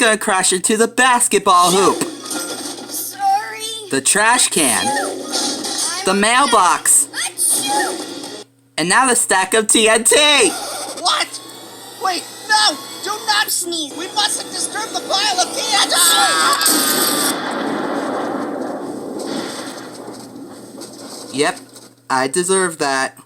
gonna crash into the basketball hoop, Sorry. the trash can, the mailbox, and now the stack of TNT! What? Wait, no! Do not sneeze! We mustn't disturb the pile of TNT! Yep, I deserve that.